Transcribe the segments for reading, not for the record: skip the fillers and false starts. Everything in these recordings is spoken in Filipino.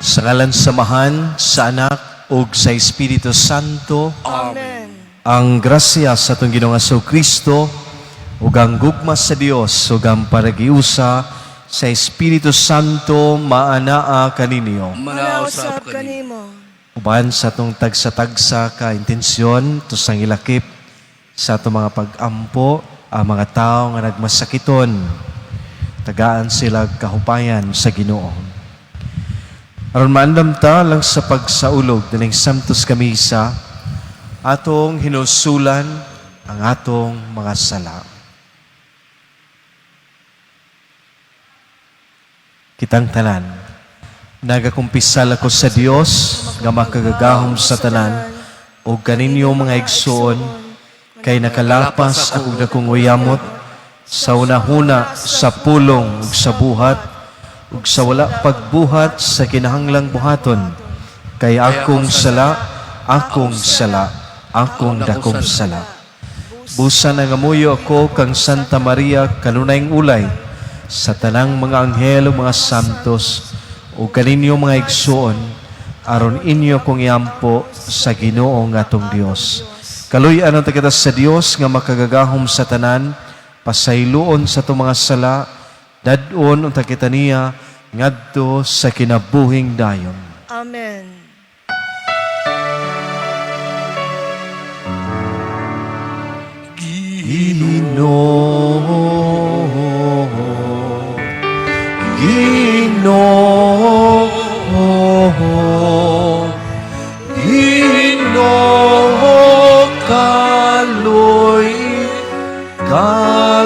Sa ngalan samahan, sa anak, ug sa Espiritu Santo. Amen. Ang grasya sa atong Ginoong Kristo ug ang gugma sa Dios ug ang paragiusa sa Espiritu Santo maanaa kaninyo. Manausap kanimo. Uban sa atong tagsa-tagsa ka intensyon tusang ilakip sa atong mga pag-ampo ang mga tao nga nagmasakiton. Tagaan sila kahupayan sa Ginoo. Aron maandam ta lang sa pagsaulog dining Santos Kamisa, atong hinusulan ang atong mga sala. Kitang tanan, nagakumpisal ako sa Dios nga makagagahom sa tanan o kaninyo mga igsoon kay nakalapas akong dakong uyamot sa unahuna sa pulong ug sa buhat ug sa wala pagbuhat sa kinahanglang buhaton kay akong sala, akong dakong sala. Busa na ngamuyo ako kang Santa Maria kanunayng ulay sa tanang mga anghel ug mga santos ug kaninyo mga igsoon aron inyo kong iampo sa Ginoo nga atong Dios. Kaluy-an ang kita sa Dios nga makagagahom sa tanan, pasayloon sa itong mga sala, dadon unta kita niya ngadto sa kinabuhing dayon. Amen. Ginoo, kaloy kami.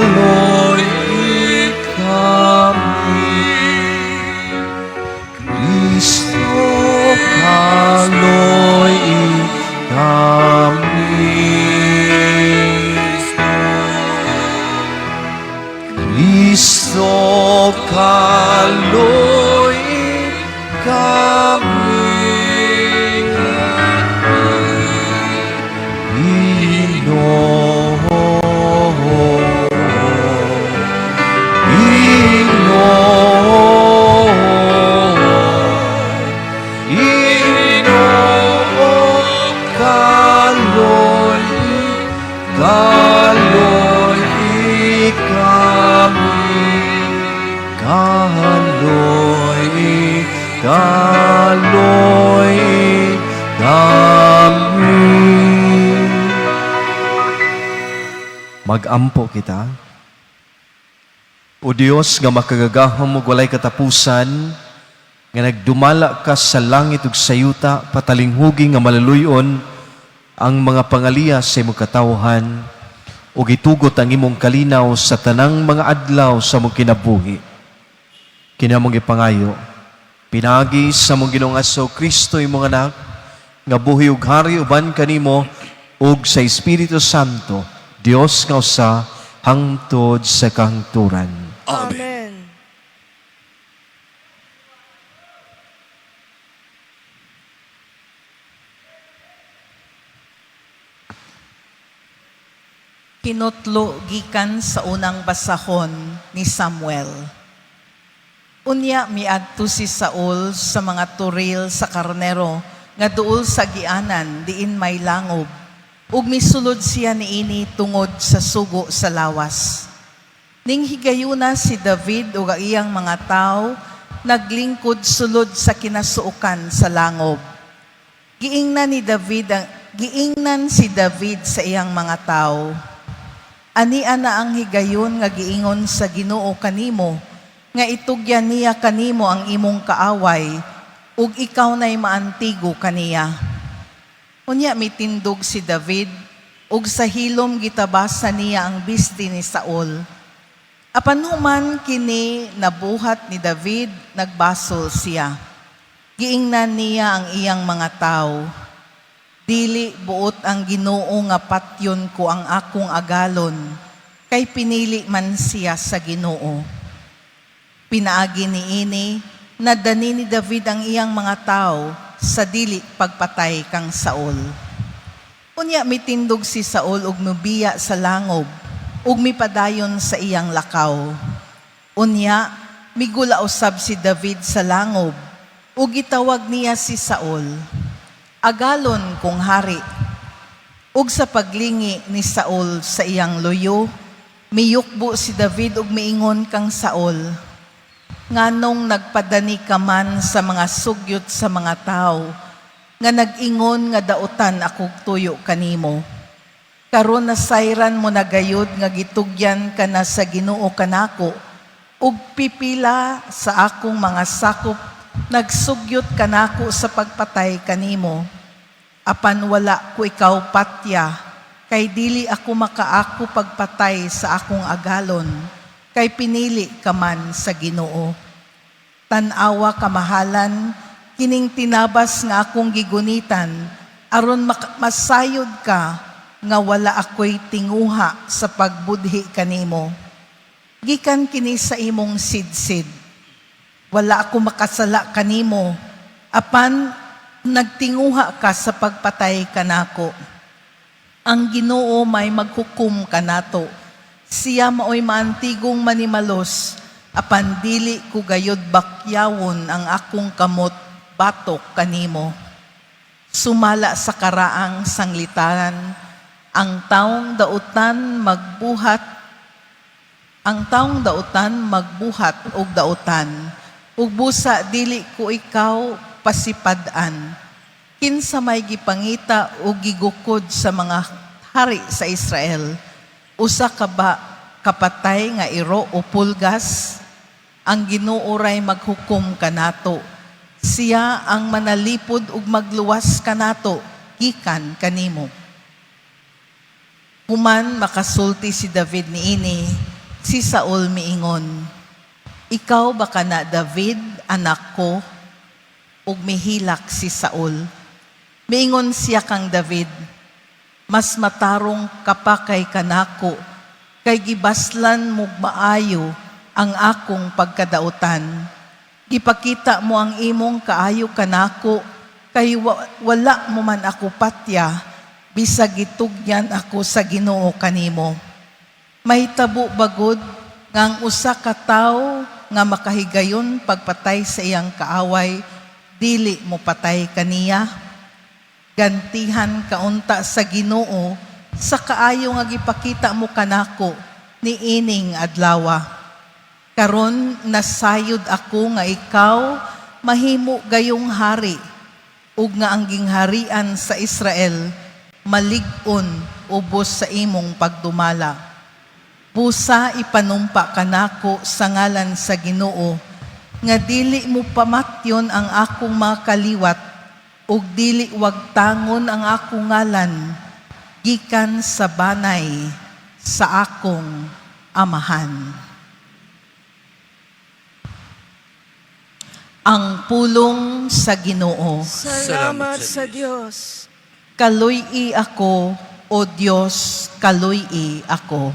Kristo, kaloy kami. Kristo, kaloy kami. Kaloy kami. Mag-ampo kita. O Dios nga makagagahom ug walay katapusan, nga nagdumala ka sa langit ug sa yuta, patalinghugi nga malaluyon ang mga pangaliya sa imong katawhan, ug itugot ang imong kalinaw sa tanang mga adlaw sa imong kinabuhi. Kinamong ipangayo, pinagi sa mong Ginoong Kristo imong anak, nga buhi ug hari uban kanimo ug sa Espiritu Santo, Dios nga usa hangtod sa kahangturan. Amen. Kinutlo gikan sa unang basahon ni Samuel. Unya miadto si Saul sa mga turil sa karnero nga duol sa gianan diin may langob ug misulod siya niini tungod sa sugo sa lawas. Ning higayuna si David ug ang iyang mga tawo naglingkod sulod sa kinasuokan sa langob. Giingnan si David sa iyang mga tawo. Ani ana ang higayon nga giingon sa Ginoo kanimo, nga itugyan niya kanimo ang imong kaaway, ug ikaw na'y maantigo kaniya. Unya mitindog si David, ug sa hilom gitabasa niya ang bisti ni Saul. Apan human kini nabuhat ni David, nagbasol siya. Giingnan niya ang iyang mga tawo. Dili buot ang Ginoo nga patyon ko ang akong agalon, kay pinili man siya sa Ginoo. Pinaagi niini, nadani ni David ang iyang mga tao sa dili pagpatay kang Saul. Unya mitindog si Saul ug mubiya sa langob, ug mipadayon sa iyang lakaw. Unya, migula usab si David sa langob, ug gitawag niya si Saul. Agalon kong hari. Ug sa paglingi ni Saul sa iyang loyo, miyukbo si David ug miingon kang Saul, nganong nagpadani ka man sa mga sugyot sa mga tao, nga nag-ingon nga dautan akong tuyo kanimo. Karon nasayran mo na gayud nga gitugyan ka na sa Ginoo kanako, ug pipila sa akong mga sakop nagsugyot kanako sa pagpatay kanimo. Apan wala ko ikaw patya, kay dili ako makaako pagpatay sa akong agalon, kay pinili ka man sa Ginoo. Tanawa kamahalan, kining tinabas nga akong gigunitan, aron masayod ka, nga wala ako'y tinguha sa pagbudhi kanimo. Gikan kini sa imong sidsid. Wala ako makasala kanimo, apan nagtinguha ka sa pagpatay kanako. Ang Ginoo may maghukom kanato. Siya maoy maantigong manimalos, apan dili ko gayod bakyawon ang akong kamot batok kanimo. Sumala sa karaang sanglitan, ang taong dautan magbuhat og dautan, ug busa dili ko ikaw pasipad-an. Kinsa may gipangita ug gigukod sa mga hari sa Israel, usa ka ba kapatay nga iro o pulgas? Ang Ginoo ray maghukom kanato. Siya ang manalipod ug magluwas kanato gikan kanimo. Human makasulti si David niini, si Saul miingon, ikaw ba kana David, anak ko? Ug mihilak si Saul. Miingon siya kang David, mas matarong kapakay kanako, kay gibaslan mo maayo ang akong pagkadautan. Gipakita mo ang imong kaayo kanako, kay wala mo man ako patya, bisag gitugyan ako sa Ginoo kanimo. May tabo bagod nga ang usa ka tawo nga makahigayon pagpatay sa iyang kaaway, dili mo patay kaniya. Gantihan kaunta sa Ginoo sa kaayo nga gipakita mo kanako ni ining adlawa. Karon nasayod ako nga ikaw mahimo gayong hari, ug nga ang gingharian sa Israel malig-on ubos sa imong pagdumala. Busa ipanumpa kanako sa ngalan sa Ginoo, nga dili mo pamatyon ang akong mga kaliwat, ug dili wagtangon ang akong ngalan, gikan sa banay sa akong amahan. Ang pulong sa Ginoo. Salamat sa Diyos. Kaluy-i ako, O Diyos, kaluy-i ako.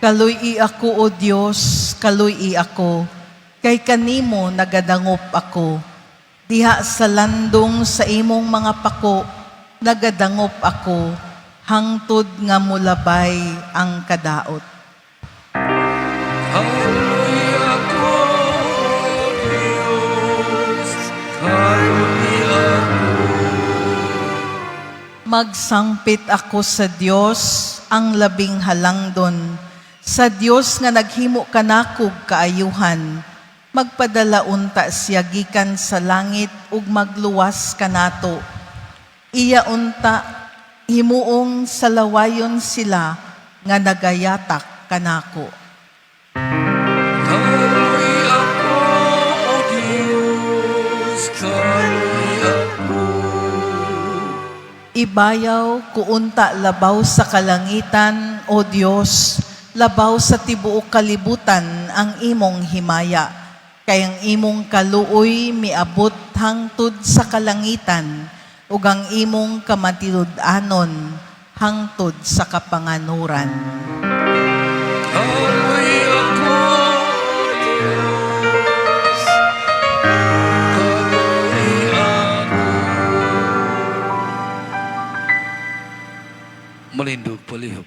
Kaluy-i ako, O Diyos, kaluy-i ako, kay kanimo nagadangop ako. Diha sa landong sa imong mga pako, nagadangop ako, hangtod nga mulabay ang kadaot. Magsangpit ako sa Diyos, ang labing halangdon, sa Diyos nga naghimo kanakog kaayuhan. Magpadala unta siya gikan sa langit ug magluwas kanato. Iya unta himuong sa lawayon sila nga nagayatak kanako. Ibayaw kuunta labaw sa kalangitan, O Diyos, labaw sa tibuok kalibutan ang imong himaya. Kay ang imong kaluoy miabot hangtod sa kalangitan, ug ang imong kamatinud-anon hangtod sa kapanganuran. malindog palihog.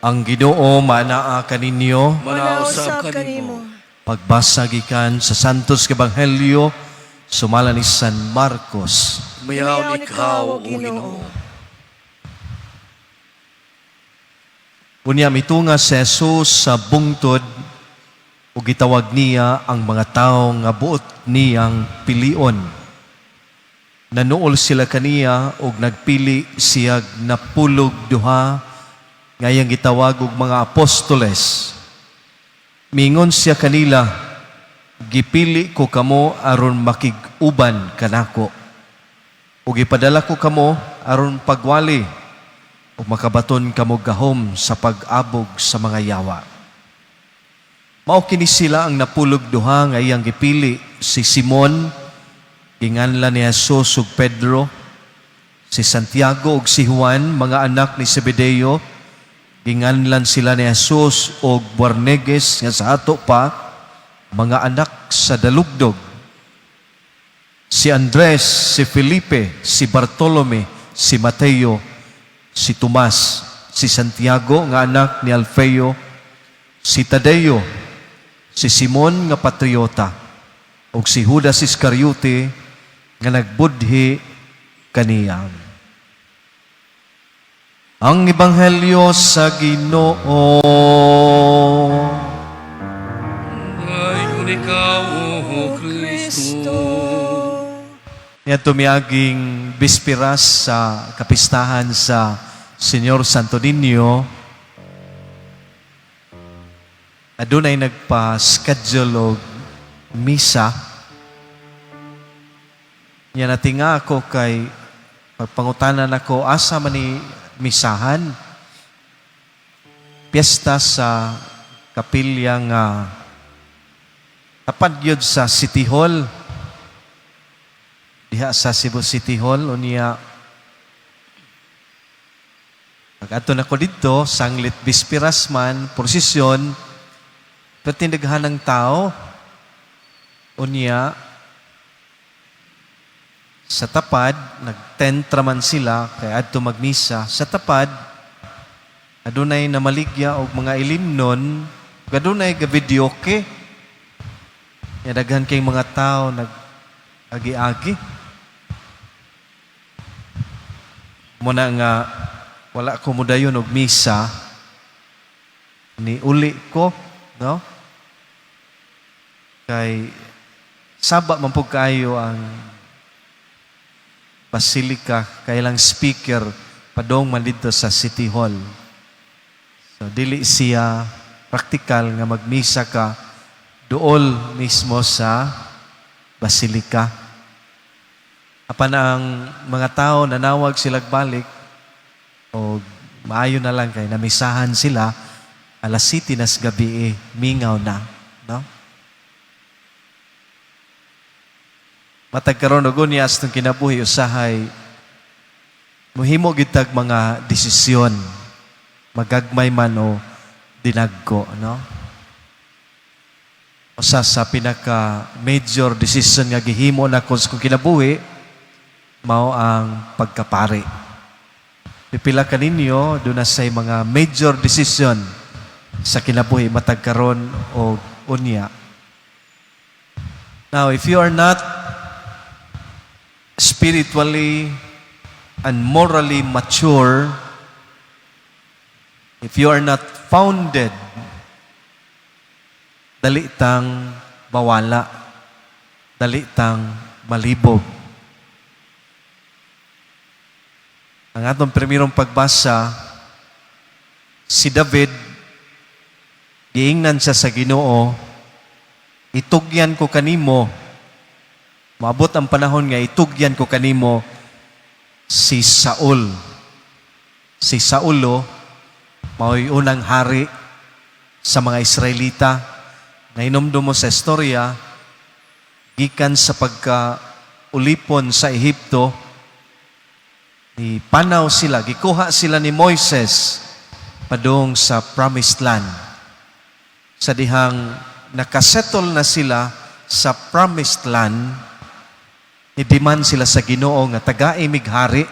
Ang Ginoo manaa kaninyo, Manausap kanimo. pagbasa gikan sa Santos Ebanghelyo sumala ni San Marcos. Mayaw ikaw, O Ginoo. Unya mitunga si Jesus sa bungtod ug gitawag niya ang mga tawo nga buot niyang pilion. Nanuol sila kaniya ug nagpili siyag napulog duha ngayang gitawag og mga apostoles. Mingon siya kanila, gipili ko kamo aron makig-uban kanako. Ug ipadala ko kamo aron pagwali ug makabaton kamo gahom sa pag-abog sa mga yawa. Mao kini sila ang napulog duha nga iyang gipili, si Simon, ginganlan ni Jesus ug Pedro, si Santiago ug si Juan, mga anak ni Zebedeo, ginganlan sila ni Jesus ug Boanerges nga sa ato pa, mga anak sa dalugdog, si Andres, si Felipe, si Bartolome, si Mateo, si Tomas, si Santiago nga anak ni Alfeo, si Tadeo, si Simon nga patriota, ug si Judas Iscariote nga nagbudhi kaniya. Ang Ebanghelyo sa Ginoo. Ngayon ikaw, O Kristo. Yan tumiyaging bispiras sa kapistahan sa Senyor Santo Niño. Adunay nagpa-schedule og misa. Yan natinga ako kay pagpangutanan ako asa man ni misahan. Piyesta sa kapilya nga tapad yun sa City Hall. Diha sa Cebu City Hall. Unya, pag-ato na ko dito, sanglit bispiras man, prosesyon, patindighan ng tao. Unya, sa tapad, nagtentra man sila, kaya adto magmisa. Sa tapad, adunay namaligya og mga ilimnon, adunay ga-videoke. Daghan kay mga tao nag-agi-agi. Muna nga, wala ko mudayon og misa, ni uli ko, no? Kay, saba man po kayo ang basilika, kailang speaker, padong man dito sa City Hall. So, dili siya praktikal nga magmisa ka dool mismo sa basilika. Apan ang mga tao nanawag sila balik o maayo na lang kay namisahan sila alas 7 nas gabi mingaw na, no? Matag karon og unya astong kinabuhi usahay mohimo gitag mga desisyon magagmay man o dinagko, no? Usa sa pinaka major decision nga gihimo na kung kinabuhi mao ang pagkapari. Pipila kaninyo doon na say mga major decision sa kinabuhi matag karon o unya. Now, if you are not spiritually and morally mature, if you are not founded, dali tang bawala, dali tang malibog. Ang atong primerong pagbasa, si David, giingnan siya sa Ginoo, itugyan ko kanimo. Maabot ang panahon nga itugyan ko kanimo si Saul. Si Saulo, mao'y unang hari sa mga Israelita. Nainomdom mo sa istorya, gikan sa pagka-ulipon sa Ehipto, Ni panaw sila, gikuha sila ni Moises padung sa promised land. Sa dihang nakasettle na sila sa promised land, nidiman sila sa Ginoo nga tagai mighari.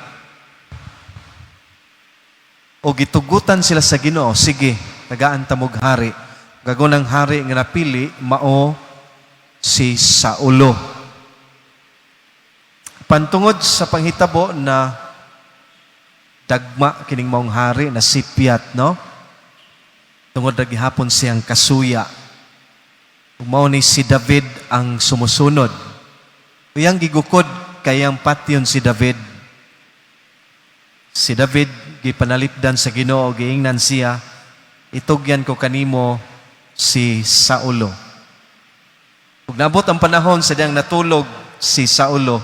O gitugutan sila sa Ginoo, sige, tagaan ta mog hari. Gagunang hari nga napili mao si Saulo. Pantungod sa panghitabo na dagma kining maong hari na sipyat, no? Tungod na gihapon siyang kasuya. Mao ni si David ang sumusunod. Uyang gigukod kayang patyon si David. Si David gipanalipdan sa Ginoo, giingnan siya, itugyan ko kanimo si Saulo. Ug nabot ang panahon sa diyang natulog si Saulo,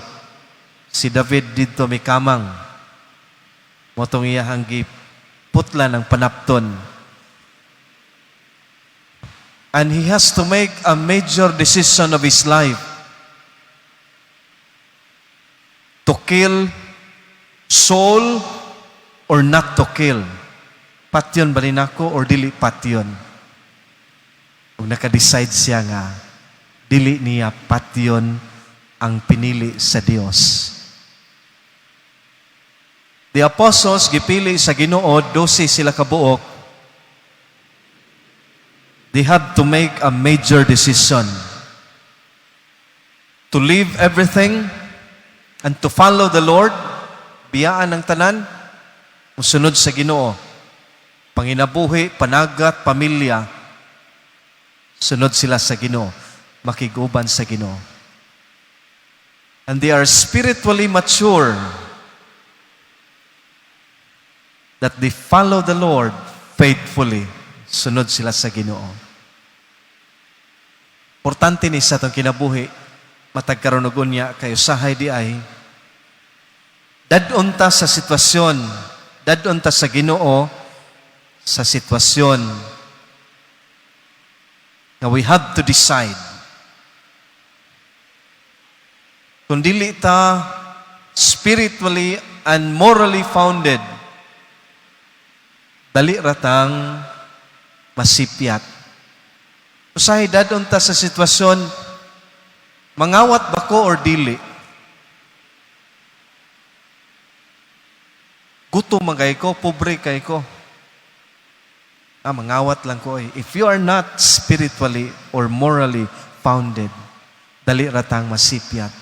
si David dito may kamang. Motong iyahang giputla ng panapton. And he has to make a major decision of his life. To kill Saul or not to kill. Patyon ba rin ako or dili patyon? Kung nakadecide siya nga, dili niya patyon ang pinili sa Dios. The apostles, gipili sa Ginoo, 12 sila kabuok. They had to make a major decision. To leave everything and to follow the Lord, biyaan ng tanan, musunod sa Ginoo. Panginabuhi, panagat, pamilya, sunod sila sa Ginoo, makiguban sa Ginoo. And they are spiritually mature that they follow the Lord faithfully. Sunod sila sa Ginoo. Importante ni sa itong kinabuhi, matag karunugon niya, kayo sahay di ay, dadon ta sa sitwasyon, dadon ta sa Ginoo, sa sitwasyon na we have to decide. Kung dili ta spiritually and morally founded, dali ratang masipyat. Usahay dadon ta sa sitwasyon, mangawat ba ko or dili? Gutom magay ko, pobre kay ko. Mangawat lang ko. If you are not spiritually or morally founded, dali ratang masipyat.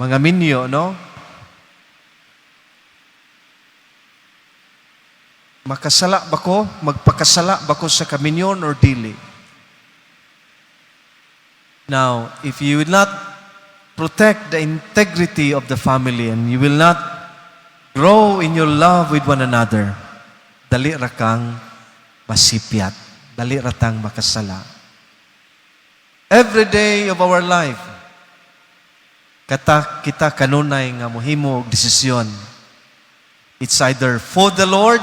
Mga minyo, no? Makasala ba ko? Magpakasala ba ko sa kaminyon or dili? Now, if you will not protect the integrity of the family and you will not grow in your love with one another, dali ra kang masipyat. Dali ra tang makasala. Every day of our life, kita kanunay nga mohimo og desisyon. It's either for the Lord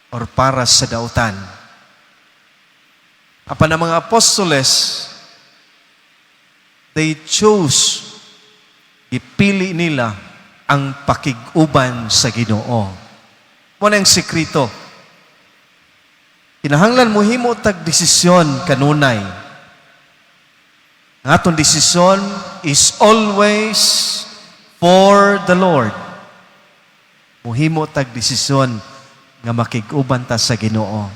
or para sa dautan. Apan ang mga apostoles, they chose, ipili nila ang pakiguban sa Ginoo. Muna ang sekreto. Kinahanglan mohimo tag desisyon kanunay. Ang atong desisyon is always for the Lord. Mohimo tag desisyon nga makiguban ta sa Ginoo.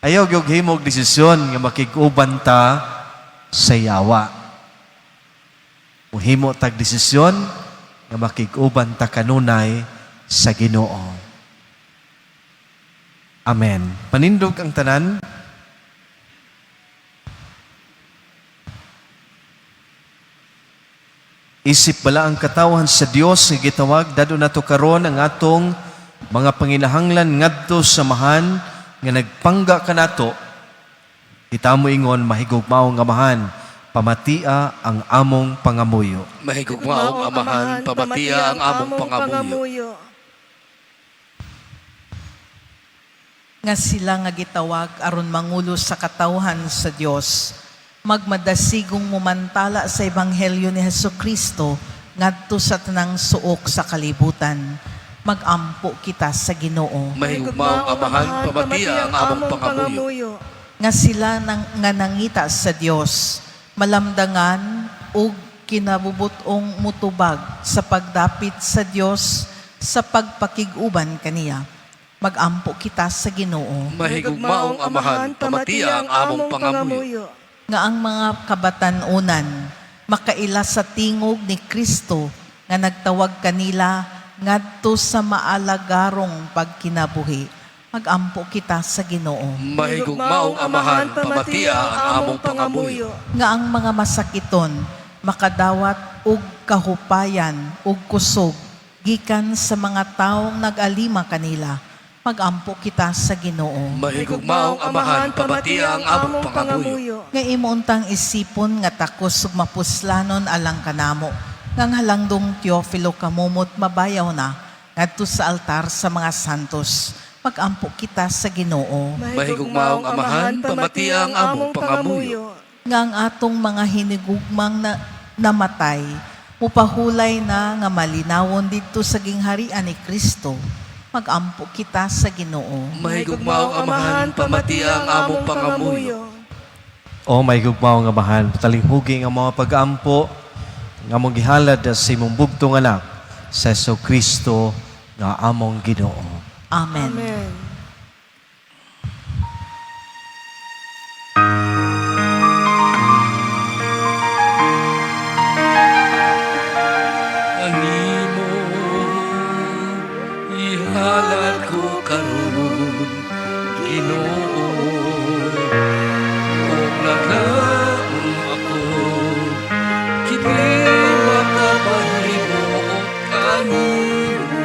Ayaw gyud himog desisyon nga makiguban ta sa yawa. Mohimo tag desisyon nga makiguban ta kanunay sa Ginoo. Amen. Panindog ang tanan. Isip bala ang katawhan sa Dios nga gitawag dado nato karon ang atong mga panginahanglan ngadto sa mahan nga nagpangga kanato. Itamo ingon mahigugmaong amahan, pamatia ang among pangamuyo. Mahigugmaong amahan, pamatia ang among pangamuyo. Nga sila nga gitawag aron mangulo sa katawhan sa Dios, magmadasigong mumantala sa Ebanghelyo ni Hesukristo ngadto sa tanang suok sa kalibutan. Magampo kita sa Ginoo. Mahigugmaong amahan, pamatiya ang among pangamuyo. Nga sila nga nangita sa Dios, malamdangan ug kinabubutong mutubag sa pagdapit sa Dios sa pagpakiguban kaniya. Magampo kita sa Ginoo. Mahigugmaong amahan, pamatiya ang among pangamuyo. Nga ang mga kabatanunan makaila sa tingog ni Kristo nga nagtawag kanila ngadto sa maalagarong pagkinabuhi. Magampo kita sa Ginoo. Mahigugmaong amahan, pamatiya ang among pangamuyo. Nga ang mga masakiton makadawat og kahupayan ug kusog gikan sa mga taong nag-alima kanila. Magampo kita sa Ginoo. Mahigugmaong amahan, pamatiya ang among pangamuyo. Nga imuntang isipon nga takos ug mapuslanon alang kanamo. Ngang halangdong Teofilo kamumot mabayaw na ngadto sa altar sa mga santos. Magampo kita sa Ginoo. Mahigugmaong amahan, pamatiya ang among pangamuyo. Nga ang atong mga hinigugmang na namatay, mupahulay na nga malinawon dito sa gingharian ni Kristo. Magampo kita sa Ginoo. Mahigugmaong amahan, pamatiya ang among pangamuyo. O may gugmaong amahan, patalinghugi ang mga pag-ampo, nga mong gihalad sa imong bugtong anak, sa Hesus Kristo nga among Ginoo. Amen. Amen. Animo, ihalad ko karon, Ginoo. Kung naglaong ako, kini makapahimo kanimo.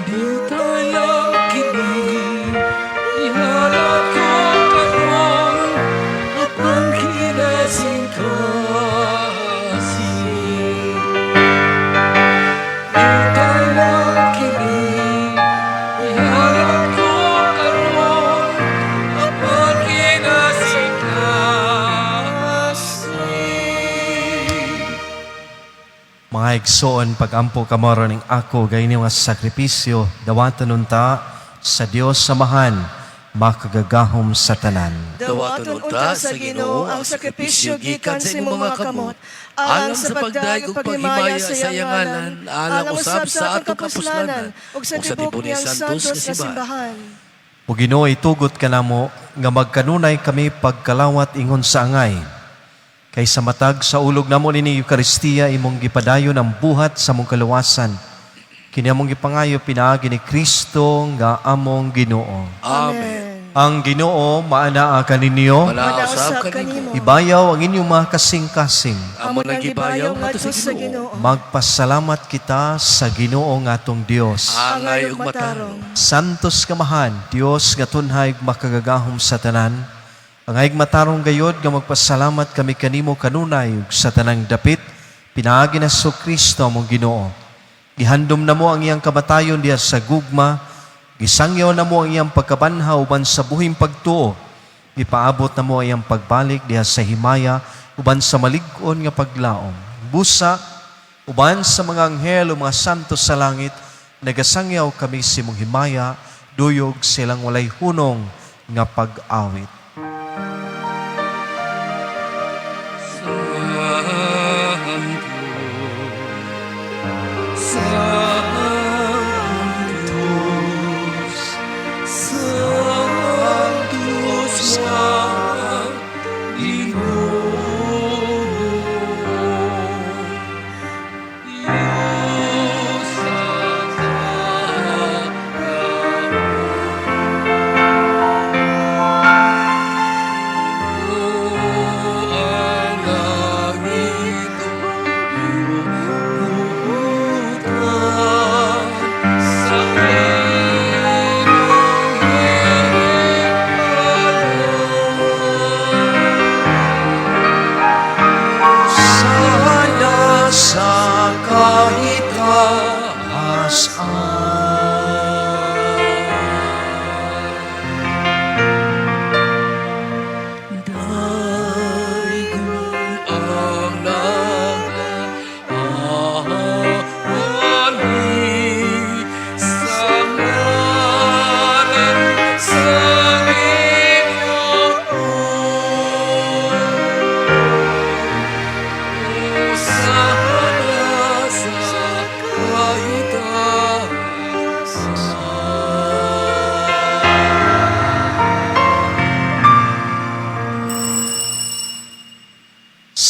Di tayo kini, ihalad ko karon, at ang kinasing kasing. Di tayo kini, ihalad ko karon, at ang kinasing kasing. Mga igsoon, pag-ampo kamoro ning ako, gayon nga sakripisyo, dawatan unta sa Dios samahan, makagagahom sa tanan. Dawaton unta sa Ginoo ang sakripisyo gikan sa imong mga kamot, alang sa pagdayeg ug paghimaya sa iyang ngalan, alang usab sa atong kapuslanan, ug sa tibok niyang santos nga simbahan. O Ginoo, itugot ka namo nga magkanunay kami pagkalawat ingon sa angay. Kaysa matag sa ulog namo nini Eukaristiya imong gipadayon ang buhat sa mong kaluwasan. Kini among gipangayo pinaagi ni Kristo nga among Ginoo. Amen. Ang Ginoo maanaa kaninyo, Manausab kanimo. ibayaw ang inyong mga kasing-kasing. Amo nang gibayaw ngadto sa Ginoo. Magpasalamat kita sa Ginoo nga atong Dios. Angay ug matarong. Santos kamahan, Dios nga tunhay ug makagagahom sa tanan. Ang ayig matarong gayod nga magpasalamat kami kanimo kanunay ug sa tanang dapit, pinaagi na sa Kristo among Ginoo. Gihandom na mo ang iyang kamatayon diha sa gugma, gisangyaw na mo ang iyang pagkabanhaw uban sa buhing pagtuo, ipaabot na mo ang iyang pagbalik diha sa himaya uban sa malig-on nga paglaom. Busa, uban sa mga anghel o mga santos sa langit, nagasangyaw kami sa imong himaya, duyog silang walay hunong nga pag-awit.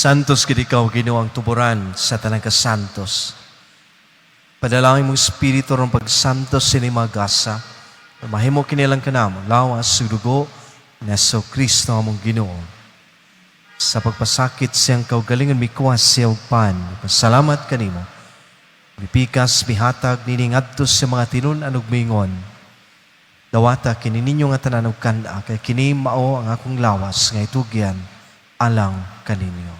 Santos gid ikaw Ginoo ang tuburan sa tanang kasantos. Padalangin mong espiritu ron pagsantos sini magasa. Mahimo kinilang kanamo lawas sa dugo ni Kristo among Ginoo. Sa pagpasakit siyang kaugalingon mikuwas siya og pan. Pasalamat kanimo. Mipikas mihatag nining adto sa mga tinun-an ug mingon. Dawata kini ninyo nga tanan og kanda kay kini mao ang akong lawas nga itugyan alang kaninyo.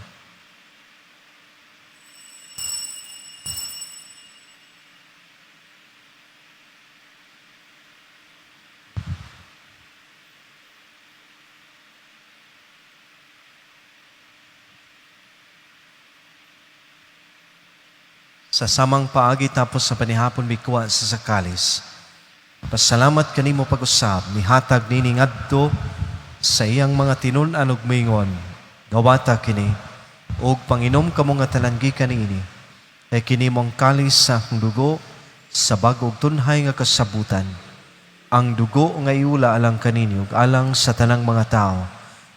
Sa samang paagi tapos sa panihapon mikuha sa sakalis. Pasalamat kanimo pag-usab, mihatag nining adto sa iyang mga tinun-an ug mingon. Gawata kini, ug panginom kamo nga tanan gikan niini. Kay kini mong kalis sa akong dugo sa bag-og tunhay nga kasabutan. Ang dugo nga iula alang kaninyo ug alang sa tanang mga tao.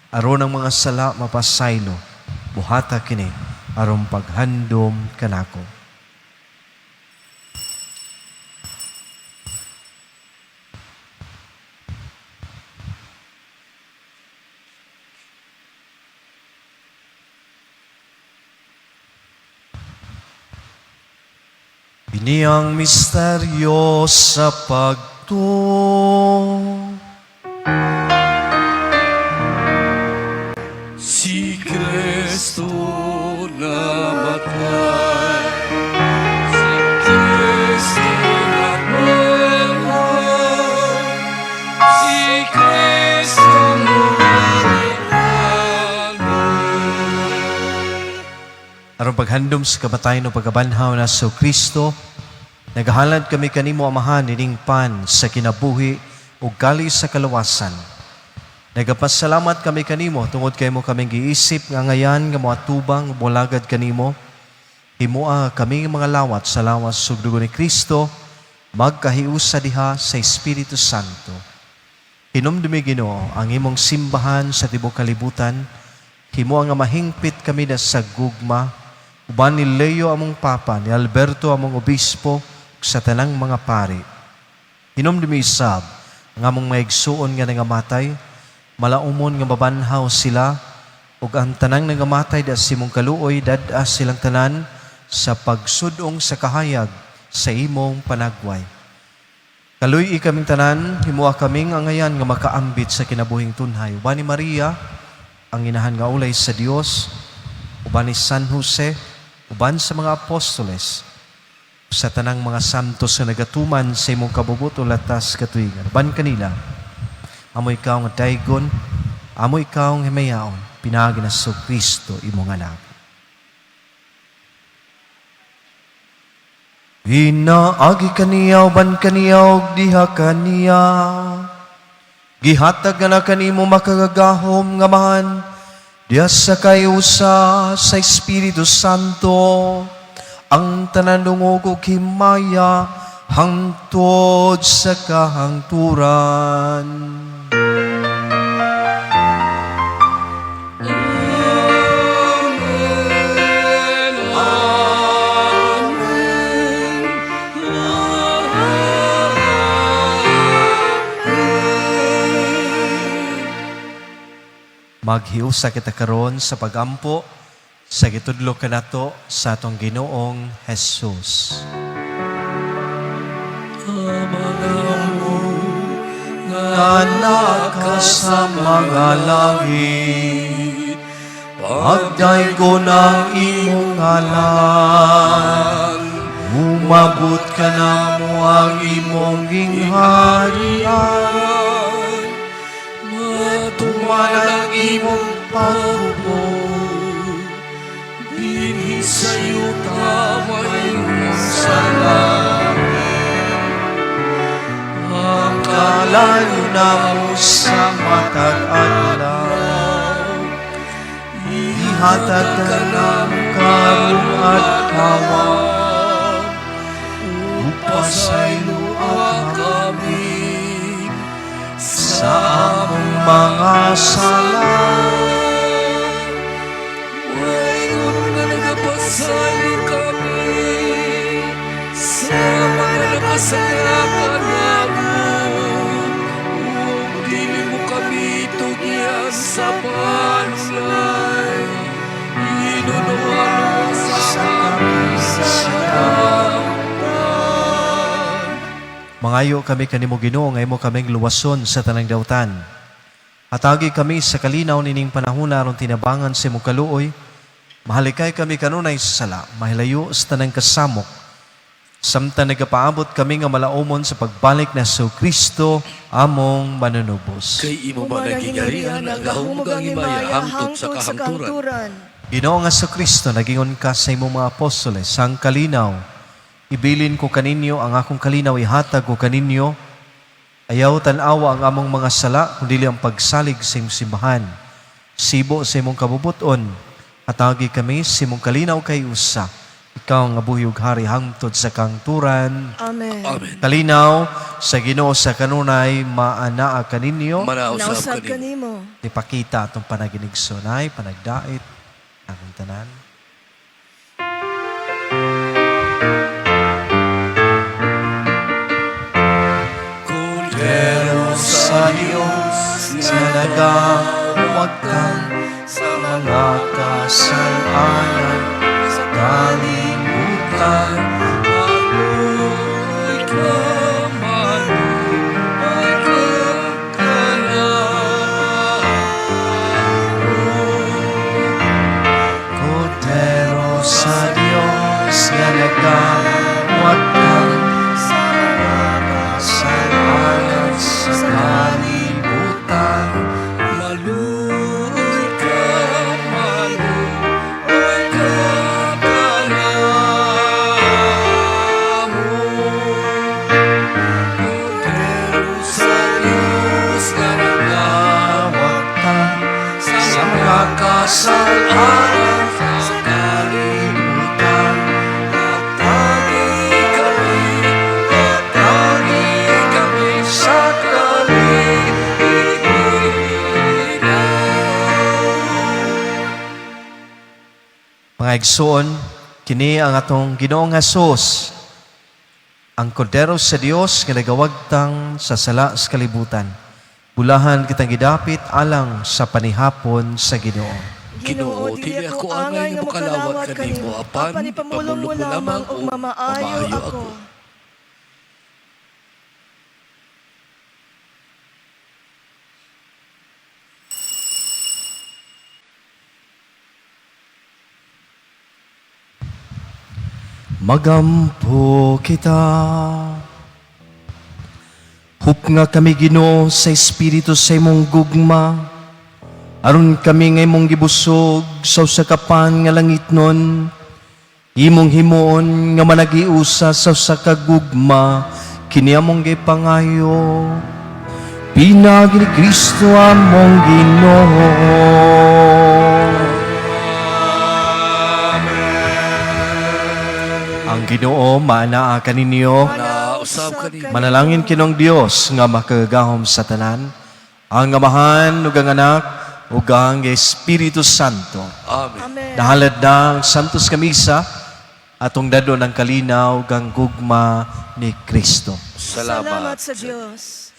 Aron ang mga sala mapasaylo, buhata kini aron paghandom kanako. Biniyang misteryo sa pagto. Si Kristo namatay, si Kristo namatay, si Kristo namatay. Aron paghandom sa kamatayon o pagkabanhaw na sa Kristo, nagahalad kami kanimo amahan nining pan sa kinabuhi o gali sa kalawasan. Nagapasalamat kami kanimo tungod kay mo kaming giisip nga ngayan nga mga tubang bulagad kanimo. Himua kami mga lawat sa lawas ug dugo ni Kristo magkahiusa diha sa Espiritu Santo. Hinumdumi Ginoo ang imong simbahan sa tibuok kalibutan. Himua nga mahingpit kami na sa gugma. Uban ni Leo among papa, ni Alberto among obispo sa tanang mga pari. Hinumdumi isab nga among maigsuon nga nangamatay, malaumon nga mabanhaw sila, ug ang tanang nangamatay da simong kaluoy dad-a silang tanan sa pagsudong sa kahayag sa imong panagway. Kaluy kaming tanan, himua kaming angayan nga makaambit sa kinabuhing tunhay. Uban ni Maria, ang inahan nga ulay sa Dios, uban ni San Jose, uban sa mga apostoles, sa tanang mga santos na nagatuman sa imong kabubuto latas katuigan. Uban kanila, amo ikaw nga daygon, amo ikaw nga himayaon, pinagi na sa Kristo imong anak. Inaagi kaniya, uban kaniya, ug diha kaniya. Gihatag na kanimo makagagahom nga man, diya sa kayusa sa Espiritu Santo, ang tanan dungog ug himaya hangtod sa kahangturan. Maghiusa kita karon sa pagampo sa gitudlo kanato sa atong Ginoong Jesus. Anak ka sa mga langit, pagdaygon ang imong ngalan, umabot ka na mo ang imong gingharian, matuman ang imong pagpupong, dinhi sa yuta may salangit. Ang kalayo na mo sa matag adlaw, ihatag ka na mo karon at kawan, upasaylo kami sa among mga sala. nakasayakan namon. Dili mo kami tugyan sa panulay. Inunuan sa kami sa Mangayo kami kanimo Ginoo nga imo kaming luwason sa tanang dawtan. Hatagi kami sa kalinaw nining panahon aron tinabangan sa imong kaluoy. Mahalikay kami kanunay sa sala, mahilayo sa tanang kasamok. Samtang nagapaabot kami nga malaumon sa pagbalik na sa Kristo among manunubos. kay imo managingharihan ang lahumugang himaya hangtod sa kahangturan. Ginoo nga sa Kristo nagingon ka sa imong mga apostoles sang kalinaw. Ibilin ko kaninyo ang akong kalinaw ihatag ko kaninyo. Ayaw tanawa ang among mga sala kundi ang pagsalig sa imong simbahan. Sibo sa imong kabubuton. Atagi kami sa imong kalinaw kay usa. Ikaw ang abuyog hari hangtod sa kangturan. Amen. Amen. Kalinaw sa Ginoo sa kanunay maanaa kaninyo. Manausab Nausab kanimo. kanimo. Ipakita atong panaginigsunay, panagdait, akong tanan. Pero sa Diyos na nagawagtan sa mga kasalanan sa kalibutan, Ako'y kamanumay Kordero sa Diyos na nagawagtan sa mga kasalanan sa kalibutan, Maluoy ka, maluoy ka Kordero sa Diyos na nagawagtan sa mga kasalanan sa kalibutan. Atagi kami sa Mga igsoon, kini ang atong Ginoong Hesus, ang Kordero sa Dios nga nagawagtang sa sala sa kalibutan. Bulahan kitang gidapit alang sa panihapon sa Ginoo. Ginoo, dili ako angay nga mokalawat kanimo, apan ipamulong mo lamang ug mamaayo ako. Magampo kita. Hup nga kami Ginoo sa Espiritu sa imong gugma. Aron kami nga imong gibusog sa usakapan nga langitnon. Imong himuon nga managiusa sa usa ka gugma kini among gipangayo. Pinagi ni Kristo among Ginoo. Ang Ginoo maanaa kaninyo. Nausab kanimo. Manalangin kinong Dios nga makagahom sa tanan, ang Amahan ug ang Anak ug ang Espiritu Santo. Amen. Amen. Nahalad na ang Santos Kamisa atong dadon ang kalinaw ug ang gugma ni Kristo. Salamat Salamat. sa Diyos.